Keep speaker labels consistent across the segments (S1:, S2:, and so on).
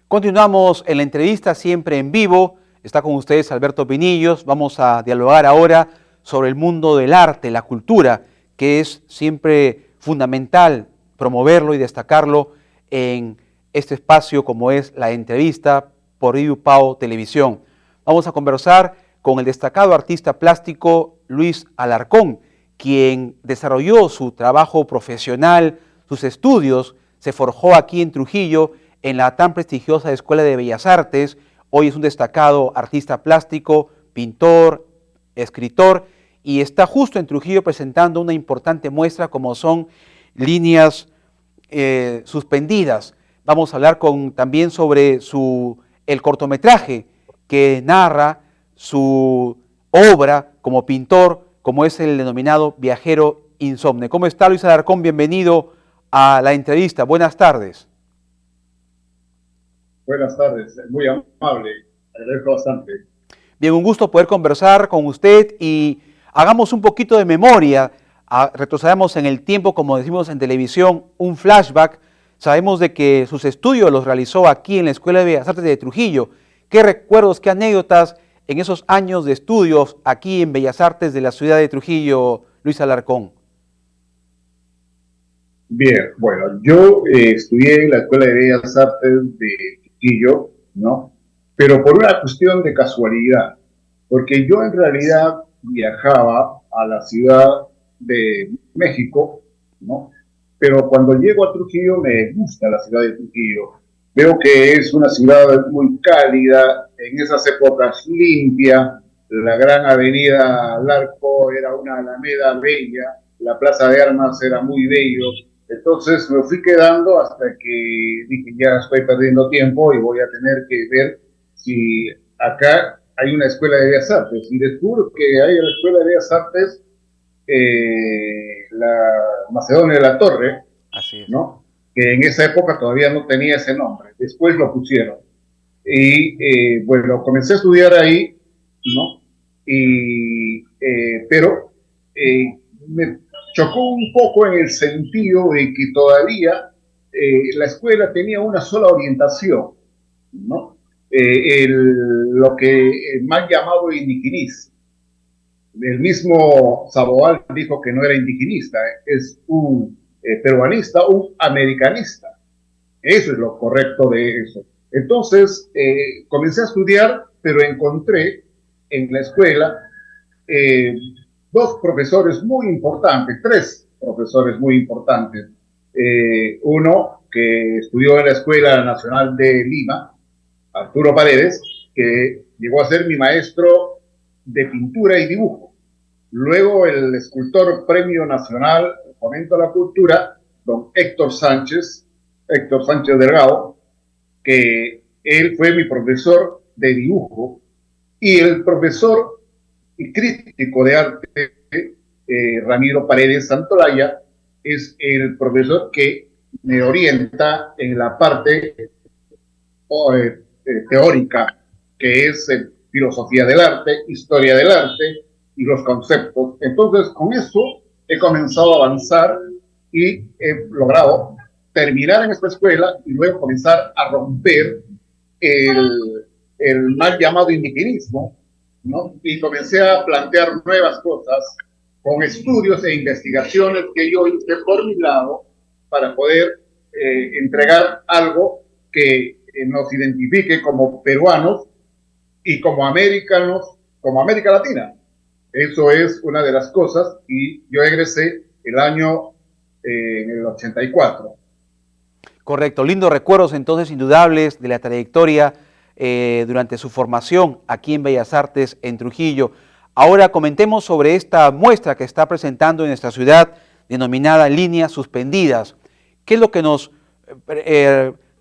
S1: Continuamos en la entrevista siempre en vivo. Está con ustedes Alberto Pinillos. Vamos a dialogar ahora sobre el mundo del arte, la cultura, que es siempre fundamental promoverlo y destacarlo en este espacio como es la entrevista por IUPAO Televisión. Vamos a conversar con el destacado artista plástico Luis Alarcón, quien desarrolló su trabajo profesional, sus estudios, se forjó aquí en Trujillo en la tan prestigiosa Escuela de Bellas Artes. Hoy es un destacado artista plástico, pintor, escritor, y está justo en Trujillo presentando una importante muestra como son líneas suspendidas. Vamos a hablar también sobre el cortometraje que narra su obra como pintor, como es el denominado Viajero Insomne. ¿Cómo está, Luis Alarcón? Bienvenido a la entrevista. Buenas tardes.
S2: Buenas tardes, muy amable, agradezco bastante.
S1: Bien, un gusto poder conversar con usted y hagamos un poquito de memoria, retrocedamos en el tiempo, como decimos en televisión, un flashback. Sabemos de que sus estudios los realizó aquí en la Escuela de Bellas Artes de Trujillo. ¿Qué recuerdos, qué anécdotas en esos años de estudios aquí en Bellas Artes de la ciudad de Trujillo, Luis Alarcón?
S2: Bien, bueno, yo estudié en la Escuela de Bellas Artes de Trujillo, ¿no? Pero por una cuestión de casualidad, porque yo en realidad viajaba a la Ciudad de México, ¿no? Pero cuando llego a Trujillo me gusta la ciudad de Trujillo. Veo que es una ciudad muy cálida, en esas épocas limpia, la gran avenida Larco era una alameda bella, la Plaza de Armas era muy bello. Entonces me fui quedando hasta que dije, ya estoy perdiendo tiempo y voy a tener que ver si acá hay una escuela de bellas artes. Y descubro que hay una escuela de bellas artes, la Macedonia de la Torre,
S1: Así es.
S2: ¿no? Que en esa época todavía no tenía ese nombre. Después lo pusieron. Y bueno, comencé a estudiar ahí, ¿no? Pero me chocó un poco en el sentido de que todavía la escuela tenía una sola orientación, ¿no? Lo que mal llamado indigenismo. El mismo Saboal dijo que no era indigenista, es un peruanista, un americanista. Eso es lo correcto de eso. Entonces, comencé a estudiar, pero encontré en la escuela eh, dos profesores muy importantes, tres profesores muy importantes. Uno que estudió en la Escuela Nacional de Lima, Arturo Paredes, que llegó a ser mi maestro de pintura y dibujo. Luego el escultor Premio Nacional Fomento a la Cultura, don Héctor Sánchez Delgado, que él fue mi profesor de dibujo, y el profesor y crítico de arte, Ramiro Paredes Santolaya, es el profesor que me orienta en la parte teórica, que es filosofía del arte, historia del arte y los conceptos. Entonces, con eso he comenzado a avanzar y he logrado terminar en esta escuela y luego comenzar a romper el mal llamado indigenismo, ¿no? Y comencé a plantear nuevas cosas con estudios e investigaciones que yo hice por mi lado para poder entregar algo que nos identifique como peruanos y como americanos, como América Latina. Eso es una de las cosas y yo egresé el año en el 84.
S1: Correcto, lindos recuerdos entonces indudables de la trayectoria durante su formación aquí en Bellas Artes en Trujillo. Ahora comentemos sobre esta muestra que está presentando en nuestra ciudad denominada Líneas Suspendidas. ¿Qué es lo que nos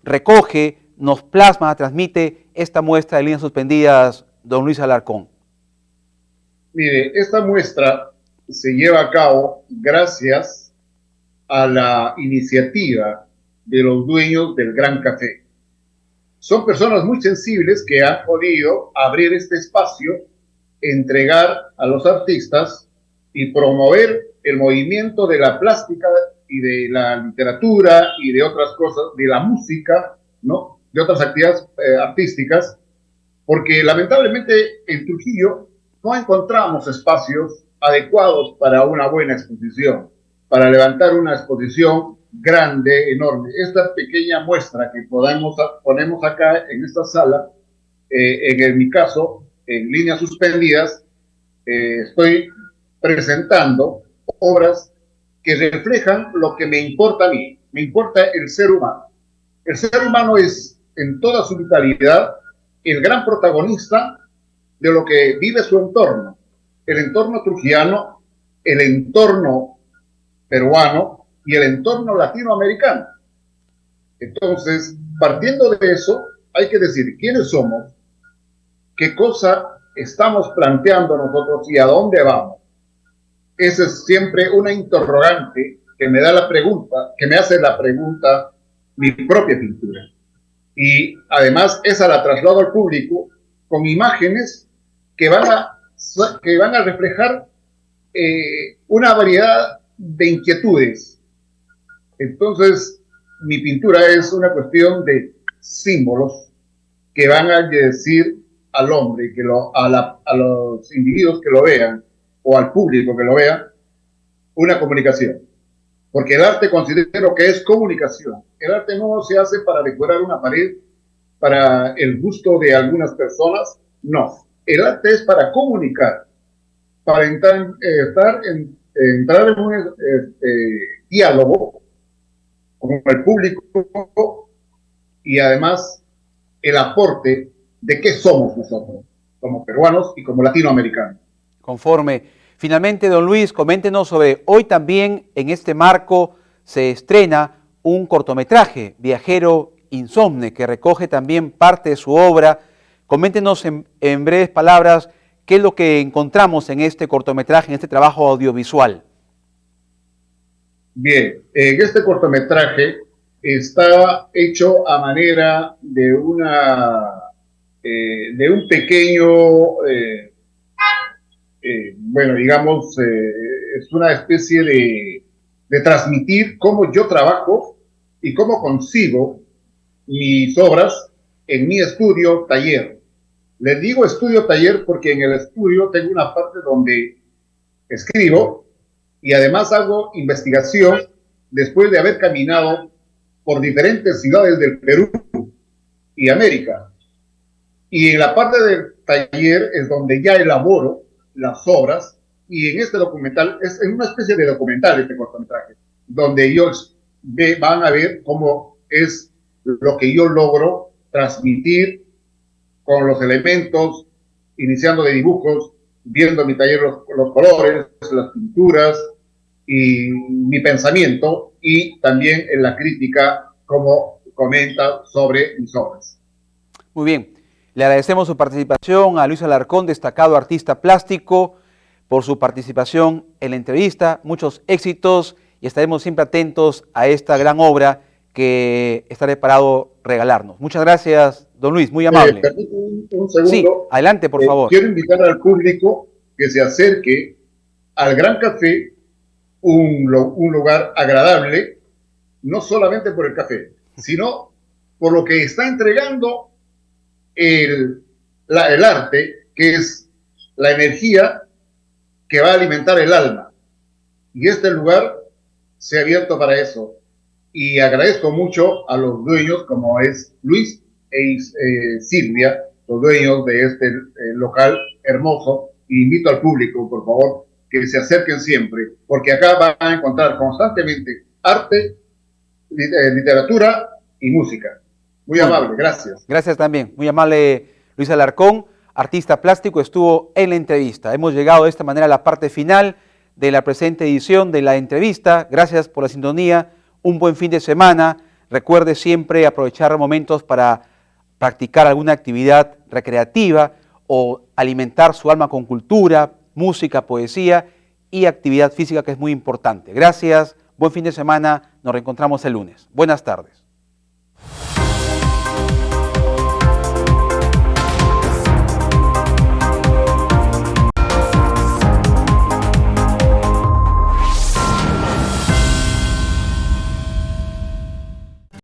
S1: recoge, nos plasma, transmite esta muestra de Líneas Suspendidas, don Luis Alarcón?
S2: Mire, esta muestra se lleva a cabo gracias a la iniciativa de los dueños del Gran Café. Son personas muy sensibles que han podido abrir este espacio, entregar a los artistas y promover el movimiento de la plástica y de la literatura y de otras cosas, de la música, ¿no? de otras actividades artísticas, porque lamentablemente en Trujillo no encontramos espacios adecuados para una buena exposición, para levantar una exposición grande, enorme. Esta pequeña muestra que ponemos acá en esta sala, en mi caso, en líneas suspendidas, estoy presentando obras que reflejan lo que me importa a mí. Me importa el ser humano. El ser humano es, en toda su vitalidad, el gran protagonista de lo que vive su entorno. El entorno trujillano, el entorno peruano y el entorno latinoamericano. Entonces, partiendo de eso, hay que decir quiénes somos, qué cosa estamos planteando nosotros y a dónde vamos. Esa es siempre una interrogante que me da la pregunta, que me hace la pregunta mi propia pintura. Y además esa la traslado al público con imágenes que van a reflejar una variedad de inquietudes. Entonces, mi pintura es una cuestión de símbolos que van a decir al hombre, a los individuos que lo vean, o al público que lo vea, una comunicación. Porque el arte considero que es comunicación. El arte no se hace para decorar una pared, para el gusto de algunas personas, no. El arte es para comunicar, para entrar en un diálogo con el público y además el aporte de qué somos nosotros, como peruanos y como latinoamericanos.
S1: Conforme. Finalmente, don Luis, coméntenos sobre, hoy también en este marco se estrena un cortometraje, Viajero Insomne, que recoge también parte de su obra. Coméntenos en breves palabras qué es lo que encontramos en este cortometraje, en este trabajo audiovisual.
S2: Bien, este cortometraje está hecho a manera de un pequeño... bueno, digamos, es una especie de transmitir cómo yo trabajo y cómo consigo mis obras en mi estudio taller. Les digo estudio taller porque en el estudio tengo una parte donde escribo y además hago investigación después de haber caminado por diferentes ciudades del Perú y América. Y en la parte del taller es donde ya elaboro las obras, y en este documental, es en una especie de documental este cortometraje, donde ellos van a ver cómo es lo que yo logro transmitir con los elementos, iniciando de dibujos, viendo en mi taller los colores, las pinturas, y mi pensamiento, y también en la crítica, como comenta sobre mis obras.
S1: Muy bien. Le agradecemos su participación a Luis Alarcón, destacado artista plástico, por su participación en la entrevista. Muchos éxitos y estaremos siempre atentos a esta gran obra que está preparado regalarnos. Muchas gracias, don Luis, muy amable.
S2: Un segundo.
S1: Sí, adelante, por favor.
S2: Quiero invitar al público que se acerque al Gran Café, un lugar agradable, no solamente por el café, sino por lo que está entregando el arte, que es la energía que va a alimentar el alma. Y este lugar se ha abierto para eso. Y agradezco mucho a los dueños, como es Luis e Silvia, los dueños de este local hermoso. Y invito al público, por favor, que se acerquen siempre, porque acá van a encontrar constantemente arte, literatura y música. Muy amable, gracias.
S1: Gracias también, muy amable Luis Alarcón, artista plástico, estuvo en la entrevista. Hemos llegado de esta manera a la parte final de la presente edición de la entrevista. Gracias por la sintonía, un buen fin de semana. Recuerde siempre aprovechar momentos para practicar alguna actividad recreativa o alimentar su alma con cultura, música, poesía y actividad física, que es muy importante. Gracias, buen fin de semana, nos reencontramos el lunes. Buenas tardes.